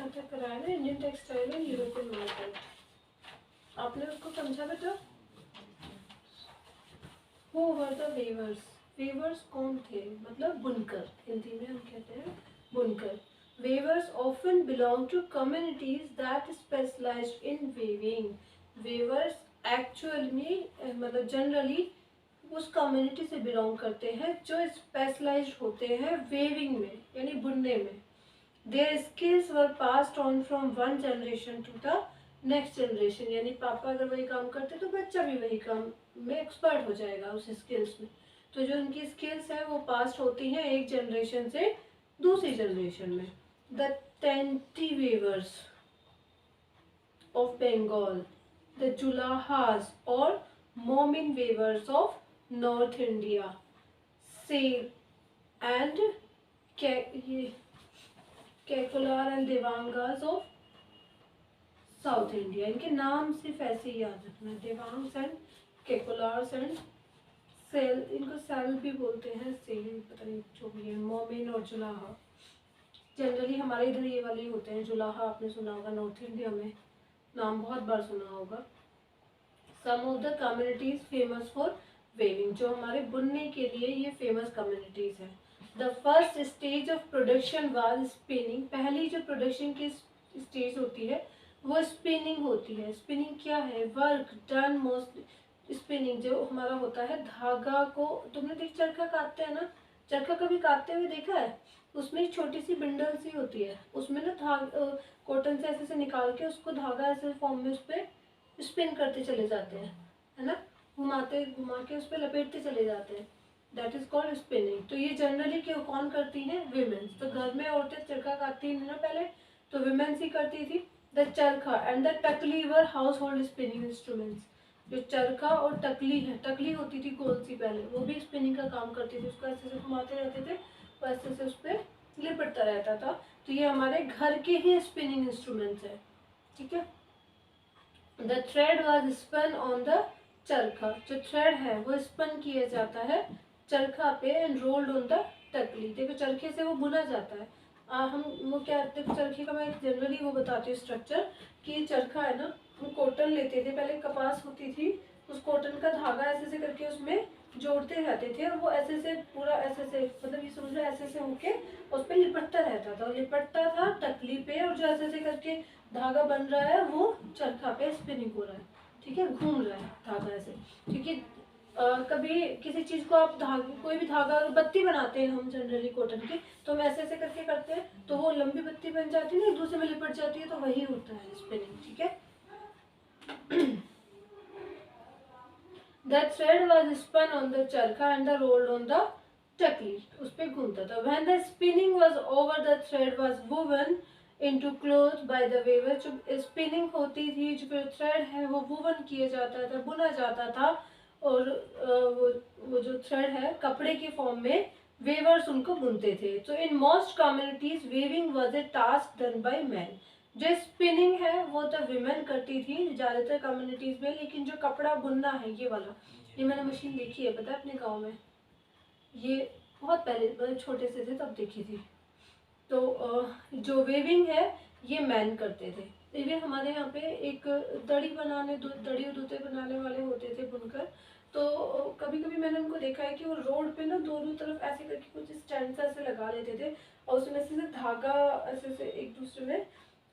यहाँ तक कराया ना, Indian textile and European market, आपने उसको समझा बेटा? Who were the weavers? weavers कौन थे? मतलब बुनकर, हिंदी में हम कहते हैं बुनकर. Weavers often belong to communities that specialized in weaving. Weavers actually में मतलब जनरली उस कम्युनिटी से बिलोंग करते हैं जो स्पेशलाइज्ड होते हैं वेविंग में, यानी बुनने में. Their skills were passed on from one generation to the next generation. यानी पापा अगर वही काम करते तो बच्चा भी वही काम में एक्सपर्ट हो जाएगा उस स्किल्स में. तो जो उनकी स्किल्स है वो पास होती हैं एक जनरेशन से दूसरी जनरेशन में. The Tanti weavers of Bengal, the Julahas और Momin weavers of North India, Sale and Kaikollar and Devangas of South India. इनके नाम सिर्फ ऐसे ही याद रखना, देवांग्स एंड केकुलार्स एंड सेल, इनको सेल भी बोलते हैं, सेल पता नहीं जो भी है. मोमिन और जुलाहा जनरली हमारे इधर ये वाले होते हैं. जुलाहा आपने सुना होगा, नॉर्थ इंडिया में नाम बहुत बार सुना होगा. Some of the communities famous for weaving, जो हमारे बुनने के लिए ये फेमस कम्युनिटीज हैं. The first stage of production was spinning. पहली जो प्रोडक्शन की स्टेज होती है वो स्पिनिंग होती है. स्पिनिंग क्या है? वर्क डन मोस्ट स्पिनिंग, जो हमारा होता है धागा को, तुमने देख चरखा काटते हैं ना, चरखा कभी काटते हुए देखा है? उसमें एक छोटी सी बिंडल सी होती है, उसमें ना कॉटन से ऐसे से निकाल के उसको धागा ऐसे फॉर्म में उस पर स्पिन करते चले जाते हैं, है ना, घुमा के उस पर लपेटते चले जाते हैं. That is called spinning. तो ये जनरली क्यों कौन करती हैं? विमेन्स. तो घर में औरतें चरखा काटती थी ना पहले, तो विमेन्स ही करती थी. The charkha and the takli were household spinning instruments. जो चरखा और टकली है, टकली होती थी गोल सी पहले, वो भी स्पिनिंग का काम करती थी. उसको ऐसे से घुमाते रहते थे, वो ऐसे से उस पर लिपटता रहता था. तो ये हमारे घर के ही स्पिनिंग इंस्ट्रूमेंट्स है. ठीक है. The thread was spun on the charkha. जो थ्रेड है वो स्पन किया जाता है चरखा पे एंड रोल्ड ऑन द टकली. देखो चरखे से वो बुना जाता है. हम वो क्या, देखो चरखे का मैं जनरली वो बताती हूँ स्ट्रक्चर, कि चरखा है ना, हम कॉटन लेते थे, पहले कपास होती थी, उस कॉटन का धागा ऐसे से करके उसमें जोड़ते रहते थे और वो ऐसे से पूरा ऐसे से, मतलब ये समझ लो ऐसे से होके उस पर लिपटता रहता था, लिपटता था टकली पे, और जो ऐसे से करके धागा बन रहा है वो चरखा पे स्पिनिंग हो रहा है. ठीक है, घूम रहा है धागा ऐसे. क्योंकि कभी किसी चीज को आप धागे, कोई भी धागा, बत्ती बनाते हैं हम जनरली कॉटन की, तो हम ऐसे ऐसे करके करते हैं तो वो लंबी बत्ती बन जाती है ना, एक दूसरे में लिपट जाती है, तो वही होता है स्पिनिंग. ठीक है. The thread was spun on the charkha and the rolled on the chakli. उस पे घूमता था. When the spinning was over, the thread was woven into cloth by the weaver. जो spinning होती थी, जो thread है वो woven किया जाता था, बुना जाता था, और वो जो थ्रेड है कपड़े के फॉर्म में वेवर्स उनको बुनते थे. तो in most communities weaving was a task done by man. जो स्पिनिंग है वो तो विमेन करती थी ज़्यादातर कम्युनिटीज में, लेकिन जो कपड़ा बुनना है ये वाला, ये मैंने मशीन देखी है पता है अपने गाँव में, ये बहुत पहले मतलब छोटे से थे तब देखी थी. तो जो वेविंग है ये मैन करते थे. इवन हमारे यहाँ पे एक दड़ी और जूते बनाने वाले होते थे बुनकर. तो कभी कभी मैंने उनको देखा है कि वो रोड पे ना दोनों तरफ ऐसे करके कुछ स्टैंड ऐसे लगा लेते थे, और उसमें से धागा ऐसे से एक दूसरे में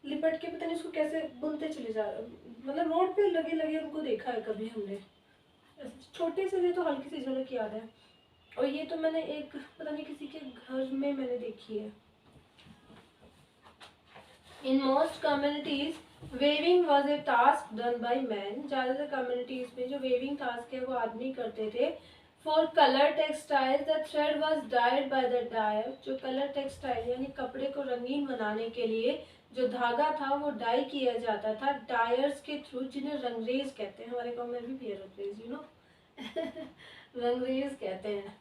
लिपट के पता नहीं उसको कैसे बुनते चले जा रहे, मतलब रोड पे लगे लगे उनको देखा है कभी हमने. छोटे से थे तो हल्की सी झलक याद है. और ये तो मैंने एक पता नहीं किसी के घर में मैंने देखी है. In most communities, weaving was a task done by men. ज़्यादातर communities में जो weaving task है वो आदमी करते थे. For color textiles, the thread was dyed by the dyer. जो color textile यानी कपड़े को रंगीन बनाने के लिए जो धागा था वो डाई किया जाता था डायर्स के थ्रू, जिन्हें रंगरेज कहते हैं. हमारे गाँव में भी है रंगरेज, यू नो. रंगरेज कहते हैं.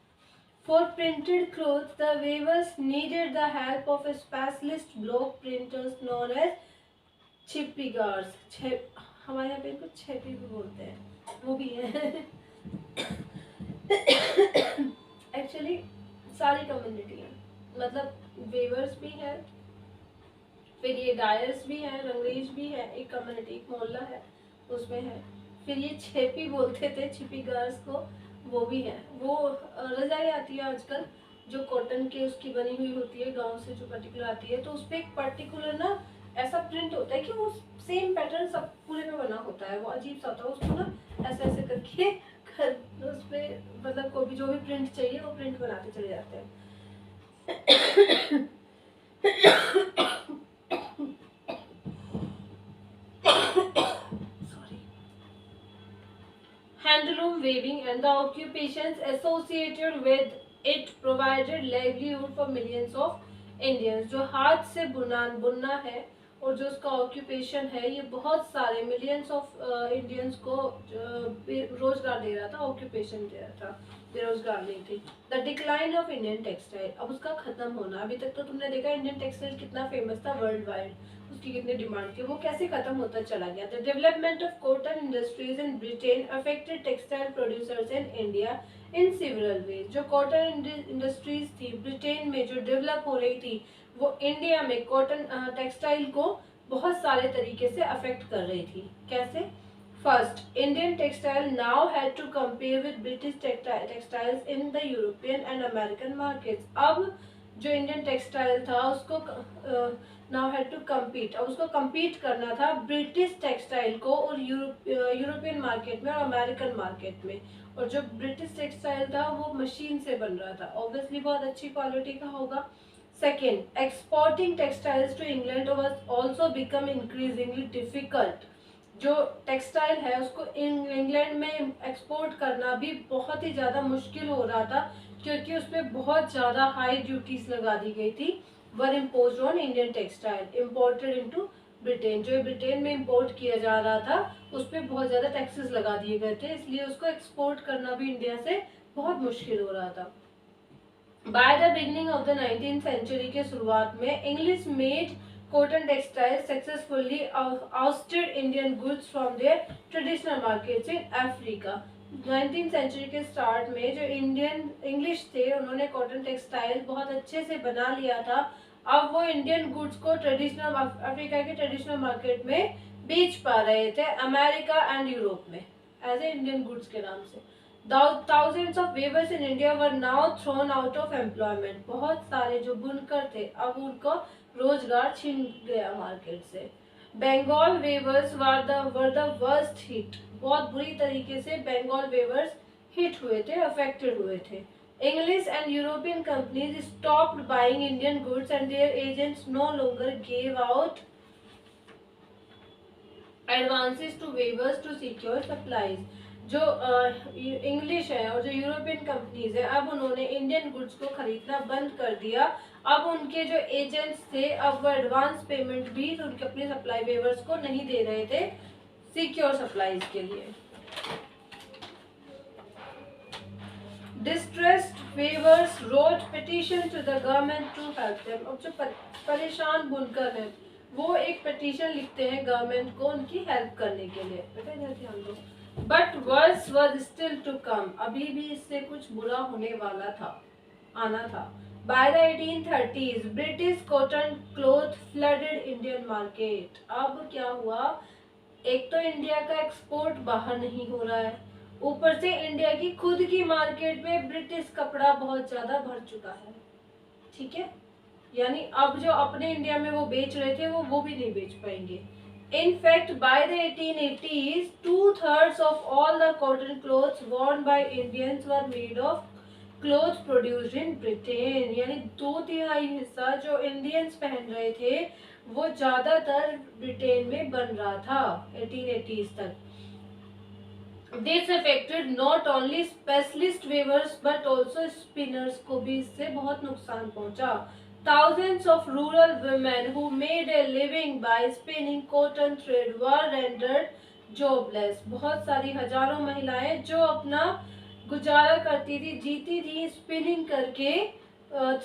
For printed clothes, the weavers needed the help of a specialist block printers known as छिप्पीगार्स. हमारे यहाँ पे इनको छेपी भी बोलते हैं, वो भी है. एक्चुअली सारी कम्युनिटी है, मतलब वेवर्स भी है, फिर ये डायर्स भी है, रंगरेज भी है, एक कम्युनिटी एक मोहल्ला है उसमें है। फिर ये छेपी बोलते थे छिपी गर्ल्स को, वो भी है। वो रजाई आती है आजकल जो कॉटन के उसकी बनी हुई होती है, गांव से जो पर्टिकुलर आती है, तो उस पर एक पर्टिकुलर ना ऐसा प्रिंट होता है कि वो सेम पैटर्न सब पूरे में बना होता है, वो अजीब सा होता है, उसको ना ऐसे ऐसे करके उस पर मतलब कोई भी जो भी प्रिंट चाहिए वो प्रिंट बनाते चले जाते हैं। Handloom weaving and the occupations associated with it provided livelihood for millions of Indians। जो हाथ से बुनना है और जो उसका ऑक्यूपेशन है, ये बहुत सारे मिलियंस ऑफ इंडियंस को रोजगार दे रहा था, ऑक्यूपेशन दे रहा था, बेरोजगार नहीं थे। The decline of Indian textile, अब उसका खत्म होना। अभी तक तो तुमने देखा इंडियन टेक्सटाइल कितना फेमस था वर्ल्ड वाइड, उसकी कितनी डिमांड थी, वो कैसे खत्म होता चला गया। The development of cotton industries in Britain affected textile producers in India in several ways. जो कॉटन इंडस्ट्रीज थी ब्रिटेन में जो डेवलप हो रही थी, वो इंडिया में कॉटन टेक्सटाइल को बहुत सारे तरीके से अफेक्ट कर रही थी। कैसे? First, Indian textile now had to compare with British textiles in the European and American markets. अब जो इंडियन टेक्सटाइल था उसको नाउ हैड टू कम्पीट, अब उसको कम्पीट करना था ब्रिटिश टेक्सटाइल को और यूरोपियन मार्केट में और अमेरिकन मार्केट में। और जो ब्रिटिश टेक्सटाइल था वो मशीन से बन रहा था, ऑब्वियसली बहुत अच्छी क्वालिटी का होगा। Second, exporting textiles to England was also become increasingly difficult। जो टेक्सटाइल है उसको इंग्लैंड में एक्सपोर्ट करना भी बहुत ही ज़्यादा मुश्किल हो रहा था, क्योंकि उस पर बहुत ज़्यादा हाई ड्यूटीज लगा दी गई थी। Were imposed on Indian textile imported into Britain, जो ब्रिटेन में इम्पोर्ट किया जा रहा था उस पर बहुत ज़्यादा टैक्सेस लगा दिए गए थे, इसलिए उसको एक्सपोर्ट करना भी इंडिया से बहुत मुश्किल हो रहा था। By the beginning of the 19th century के शुरुआत में English made cotton textile successfully ousted Indian goods from their traditional markets in Africa. 19th century के स्टार्ट में जो इंडियन इंग्लिश थे उन्होंने कॉटन टेक्सटाइल बहुत अच्छे से बना लिया था। अब वो इंडियन गुड्स को ट्रेडिशनल अफ्रीका के ट्रेडिशनल मार्केट में बेच पा रहे थे, अमेरिका एंड यूरोप में एज ए इंडियन गुड्स के नाम से। Thousands of weavers in India were now thrown out of employment। बहुत सारे जो बुनकर थे अब उनको रोजगार छिन गया मार्केट से। Bengal weavers were the worst hit। बहुत बुरी तरीके से बंगाल वेवर्स हिट हुए थे, अफेक्टेड हुए थे। English and European companies stopped buying Indian goods and their agents no longer gave out advances to weavers to secure supplies। जो इंग्लिश है और जो यूरोपियन कंपनीज है अब उन्होंने इंडियन गुड्स को खरीदना बंद कर दिया। अब उनके जो एजेंट्स थे अब वो एडवांस पेमेंट भी तो उनके अपने सप्लाई वेवर्स को नहीं दे रहे थे सिक्योर सप्लाईज के लिए। Distressed weavers wrote petition to the government to help them. अब जो परेशान बुनकर हैं वो एक पिटीशन लिखते हैं गवर्नमेंट को उनकी हेल्प करने के लिए। बेटा इधर ध्यान दो। But worse was still to come, अभी भी इससे कुछ बुरा होने वाला था, आना था। By the 1830s British cotton cloth flooded Indian market. अब क्या हुआ, एक तो इंडिया का एक्सपोर्ट बाहर नहीं हो रहा है, ऊपर से इंडिया की खुद की मार्केट में ब्रिटिश कपड़ा बहुत ज्यादा भर चुका है। ठीक है, यानी अब जो अपने इंडिया में वो बेच रहे थे वो भी नहीं बेच पाएंगे। In fact, by the 1880s, 2/3 of all the cotton clothes worn by Indians were made of clothes produced in Britain। यानी 2/3 हिस्सा जो इंडियंस पहन रहे थे वो ज्यादातर ब्रिटेन में बन रहा था 1880s तक। This affected not only specialist weavers but also spinners को भी इससे बहुत नुकसान पहुंचा। Thousands of rural women who made a living by spinning cotton thread were rendered jobless। बहुत सारी हजारों महिलाएं जो अपना गुजारा करती थी, जीती थी स्पिनिंग करके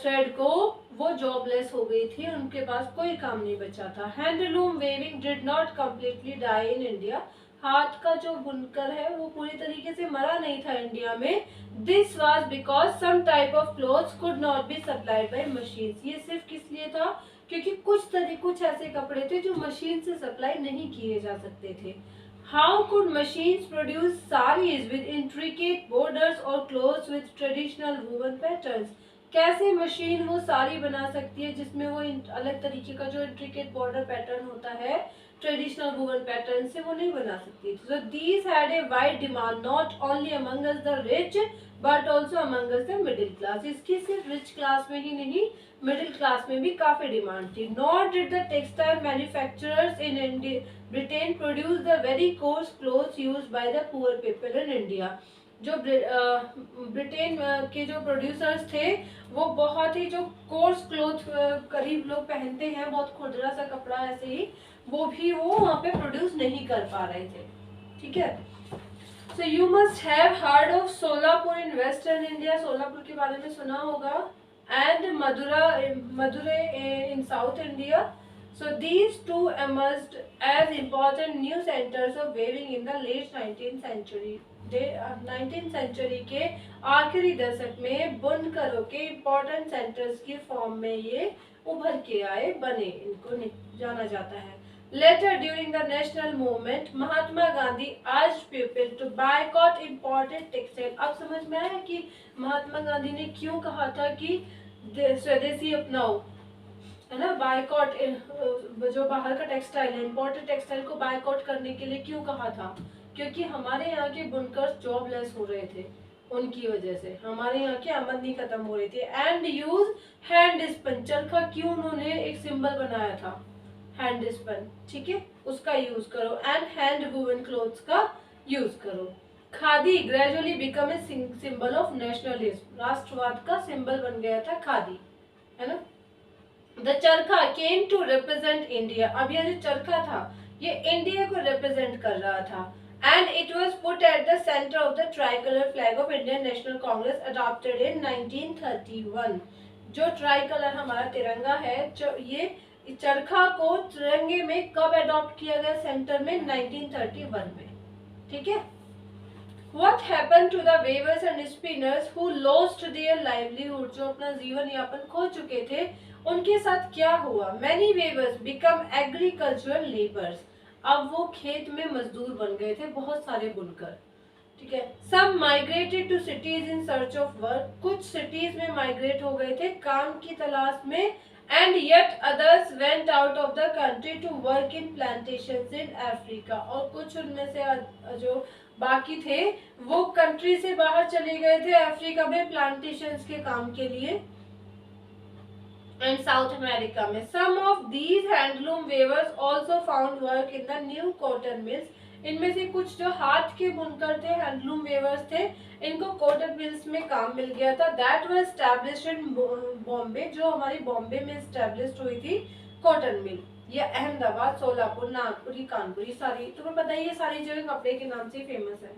थ्रेड को, वो जॉबलेस हो गई थी, उनके पास कोई काम नहीं बचा था। Handloom weaving did not completely die in India. हाथ का जो बुनकर है वो पूरी तरीके से मरा नहीं था इंडिया में। This was because some type of clothes could not be supplied by machines. ये सिर्फ किस लिए था क्योंकि कुछ ऐसे कपड़े थे जो मशीन से सप्लाई नहीं किए जा सकते थे। How could machines produce saris with intricate borders और clothes with traditional woven patterns? कैसे मशीन वो साड़ी बना सकती है जिसमें वो अलग तरीके का जो इंट्रिकेट बॉर्डर पैटर्न होता है ट्रेडिशनल वुवन पैटर्न से वो नहीं बना सकती। So these had a wide demand not only among us the rich but also among us the middle class. इसकी सिर्फ रिच क्लास में ही नहीं, मिडिल क्लास में भी काफी डिमांड थी। Not did the textile manufacturers in Britain produce the very course clothes used by the poor people in India. जो Britain के जो प्रोड्यूसर्स थे वो बहुत ही जो कोर्स क्लोथ करीब लोग पहनते हैं, बहुत खुरदरा सा कपड़ा ऐसे ही, वो भी वो वहाँ पे प्रोड्यूस नहीं कर पा रहे थे। ठीक है, so you must have heard of Solapur in western India, Solapur के बारे में सुना होगा, and Madurai in south India. So these two emerged as important new centers of weaving in the late 19th century. 19th century के आखिरी दशक में बुनकरों के important centers की फॉर्म में ये उभर के आए, बने, इनको जाना जाता है। Later during the national movement, Mahatma Gandhi urged people to boycott imported textile। अब समझ में आया कि महात्मा गांधी ने क्यों कहा था कि स्वदेशी अपनाओ, है ना। बायकॉट, जो बाहर का टेक्सटाइल है, इम्पोर्टेड टेक्सटाइल को बायकॉट करने के लिए क्यों कहा था? क्योंकि हमारे यहाँ के बुनकर जॉबलेस हो रहे थे, उनकी वजह से हमारे यहाँ की आमदनी खत्म हो रही थी। एंड यूज हैंड स्पिन, चरखा क्यों उन्होंने एक सिंबल बनाया था, हैंड स्पिन, ठीक है, उसका यूज करो। एंड हैंड वूवन क्लोथ्स का यूज करो। Khadi gradually become a symbol of nationalism, राष्ट्रवाद का सिंबल बन गया था खादी, है ना। The चरखा came to represent India। अब ये जो चरखा था ये इंडिया को रिप्रेजेंट कर रहा था। And it was put at the center of the tricolor flag of Indian National Congress adopted in 1931। जो ट्राइकलर हमारा तिरंगा है, ये चरखा को तिरंगे में कब अडॉप्ट किया गया? सेंटर में 1931 में, ठीक है। What happened to the weavers and spinners who lost their livelihood? जो अपना जीवन यापन खो चुके थे, उनके साथ क्या हुआ? Many weavers become agricultural laborers। अब वो खेत में मजदूर बन गए थे, बहुत सारे बुनकर, ठीक है। Some migrated to cities in search of work। कुछ सिटीज में माइग्रेट हो गए थे काम की तलाश में। And yet others went out of the country to work in plantations in Africa। और कुछ उनमें से जो बाकी थे वो कंट्री से बाहर चले गए थे अफ्रीका में प्लांटेशंस के काम के लिए, एंड साउथ अमेरिका में। Some of these handloom weavers also found work in the new cotton mills. इनमें से कुछ जो हाथ के बुनकर थे, हैंडलूम वेवर्स थे, इनको कॉटन मिल्स में काम मिल गया था। That was established in Bombay, जो हमारी बॉम्बे में एस्टैब्लिश्ड हुई थी कॉटन मिल। ये अहमदाबाद, सोलापुर, नागपुरी, कानपुरी, सारी तुम्हें पता है, ये सारी जगह कपड़े के नाम से फेमस है।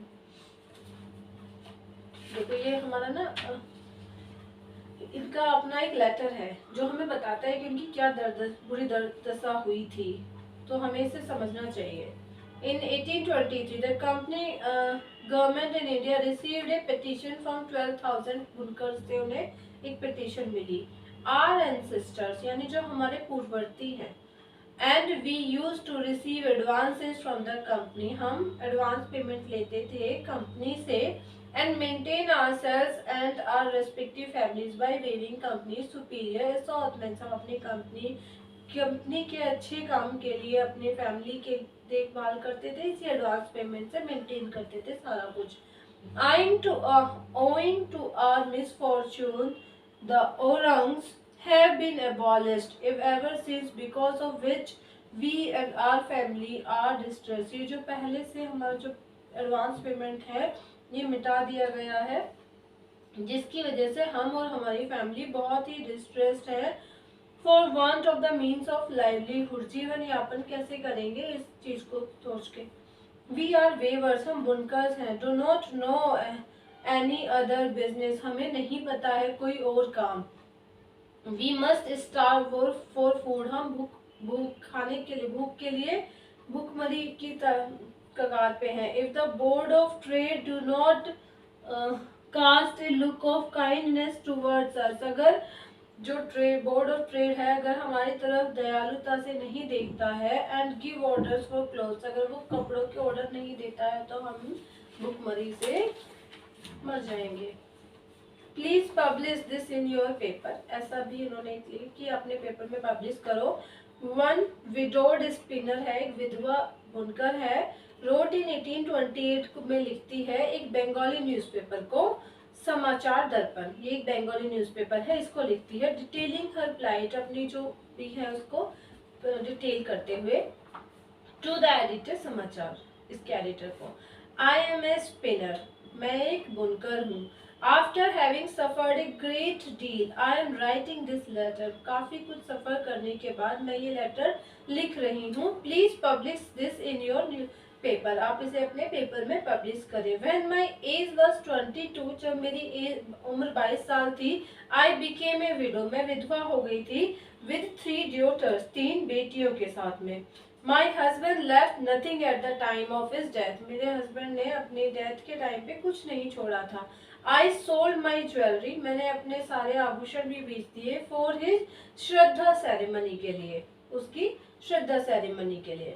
देखो ये हमारा ना इनका अपना एक लेटर है जो हमें बताता है कि इनकी क्या बुरी दशा हुई थी, तो हमें इसे समझना चाहिए। In 1823, the company government in India received a petition from 12,000 बुनकर से उन्हें एक petition मिली। Our ancestors यानी जो हमारे पूर्ववर्ती हैं, and we used to receive advances from the company, हम advance payment लेते थे कंपनी से, and maintain ourselves and our respective families by weaving company superior assortments। हम अपनी कंपनी के अच्छे काम के लिए अपने फैमिली के देखभाल करते थे, इसी एडवांस पेमेंट से मेंटेन करते थे सारा कुछ। Owing to our misfortune, the orangs have been abolished ever since, because of which we and our family are distressed। ये जो पहले से हमारा जो एडवांस पेमेंट है ये मिटा दिया गया है, जिसकी वजह से हम और हमारी फैमिली बहुत ही डिस्ट्रेस्ड है। For want of the means of livelihood, जीवन यापन कैसे करेंगे इस चीज को सोच के। वी आर वेवर्स, हम बुनकर्स हैं। Do not know any other business, हमें नहीं पता है कोई और काम। We must starve for food, हम भूख खाने के लिए, भूख के लिए भूखमरी की कगार पे हैं। If the board of trade do not cast a look of kindness towards us, अगर जो ट्रेड बोर्ड ऑफ ट्रेड है अगर हमारी तरफ दयालुता से नहीं देखता है, and give orders for clothes, अगर वो कपड़ों के ऑर्डर नहीं देता है तो हम भुखमरी से मर जाएंगे। Please publish this in your paper, ऐसा भी उन्होंने लिखा कि अपने पेपर में पब्लिश करो। वन विडोड स्पिनर है, एक विधवा बुनकर है, रोट इन 1828 में लिखती है एक बंगाली न्यूज़पेपर को, समाचार दर्पण, ये एक बंगाली न्यूज़पेपर है, इसको लिखती है, डिटेलिंग हर प्लाइट, अपनी जो भी है उसको डिटेल करते हुए, टू द एडिटर, समाचार इसके एडिटर को। आई एम ए स्पिनर, मैं एक बुनकर हूँ। After having suffered a great deal I am writing this letter, काफी कुछ सफर करने के बाद मैं ये लेटर लिख रही हूँ। Please publish this in your paper, आप इसे अपने पेपर में पब्लिश करें। व्हेन माई एज वॉज 22, जब मेरी उम्र 22 साल थी, आई बिकेम ए विडो, मैं विधवा हो गई थी, विद 3 डॉटर्स, 3 बेटियों के साथ में। My husband left nothing at the time of his death, मेरे हस्बैंड ने अपनी डेथ के टाइम पे कुछ नहीं छोड़ा था। आई सोल्ड माई ज्वेलरी, मैंने अपने सारे आभूषण भी बेच दिए, फॉर हिज श्रद्धा सेरेमनी के लिए, उसकी श्रद्धा सेरेमनी के लिए।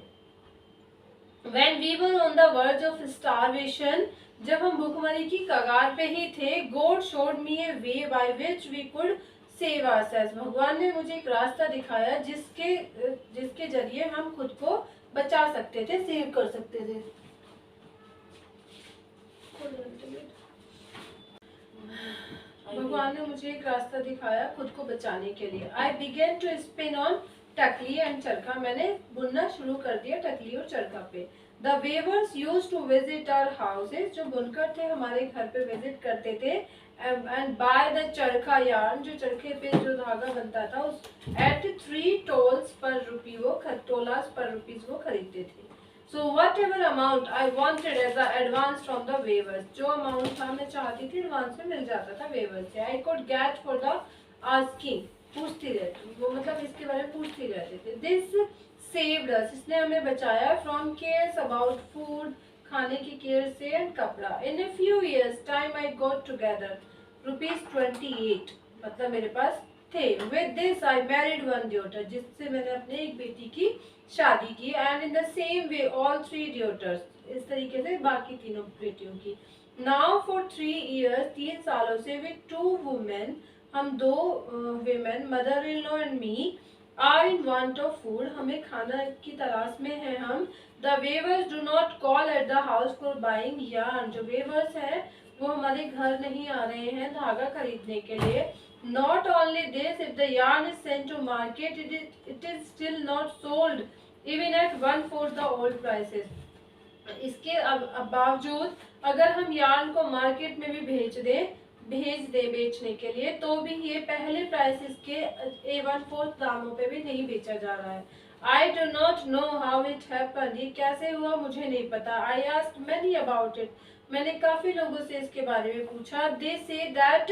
When we were on the verge of starvation, जब हम भूखमरी की कगार पे ही थे, God showed me a way by which we could save ourselves, भगवान ने मुझे एक रास्ता दिखाया जिसके जरिए हम खुद को बचा सकते थे, सेव कर सकते थे। भगवान ने मुझे एक रास्ता दिखाया खुद को बचाने के लिए। I began to spin on takli and charkha, मैंने बुनना शुरू कर दिया टकली और चरखा पे। The weavers used to visit our houses, जो बुनकर थे हमारे घर पे विजिट करते थे, and buy the charkha yarn, जो चरखे पे जो धागा बनता था उस एट 3 टोल्स पर रुपी, वो टोलास पर रुपीज वो खरीदते थे। So whatever amount I wanted as advance from the weavers, जो अमाउंट था मैं चाहती थी एडवांस में मिल जाता था वेवर्स से। I could get for the asking, पूछती रहती, वो मतलब इसके बारे में पूछती रहते थे। दिस सेव्ड अस, इसने हमें बचाया, फ्रॉम केयर्स अबाउट फूड, खाने की केयर से, एंड कपड़ा। In a few years time I got together ₹28, मतलब मेरे पास थे। With this I married one daughter, जिससे मैंने अपने एक बेटी की शादी की, and in the same way all 3 daughters, इस तरीके से बाकी तीनों बेटियों की। नाउ फॉर 3 इयर्स, 3 सालों से, विद 2 वुमेन, हम 2 women, mother in law and me, are in want of food, हमें खाना की तलाश में है हम। The weavers do not call at the house for buying yarn, जो वेवर्स हैं वो हमारे घर नहीं आ रहे हैं धागा खरीदने के लिए। Not only this, if the yarn is sent to market it is still not sold even at 1/4 the old prices, इसके बावजूद अगर हम यार्न को मार्केट में भी भेज दे बेचने के लिए, तो भी ये पहले प्राइसेस के 1/4 दामों पे भी नहीं बेचा जा रहा है। I do not know how it happened, ये कैसे हुआ मुझे नहीं पता। I asked many about it, मैंने काफी लोगों से इसके बारे में पूछा। दे से दैट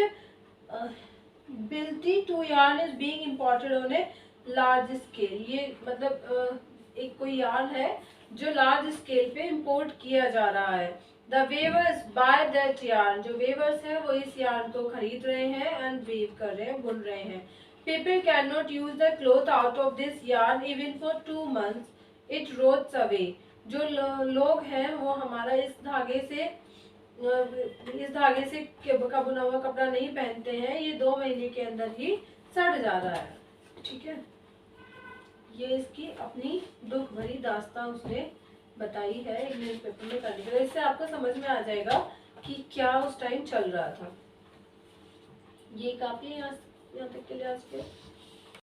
बिल्टी to yarn is being imported on a large scale, ये मतलब एक कोई यार्न है जो लार्ज स्केल पे इंपोर्ट किया जा रहा है। The weavers by that yarn, जो वेवर्स है वो इस यार्न को खरीद रहे हैं एंड वेव कर रहे हैं, बुन रहे हैं। People can not use the cloth out of this yarn even for 2 months, it rots away, जो लोग हैं वो हमारा इस धागे से का बुना हुआ कपड़ा नहीं पहनते हैं, ये 2 महीने के अंदर ही सड़ जा रहा है। ठीक है, ये इसकी अपनी दुख भरी दास्तान उसने बताई है एक न्यूज़पेपर में करने के लिए। इससे आपको समझ में आ जाएगा कि क्या उस टाइम चल रहा था। ये काफी यहाँ तक के लिए आज के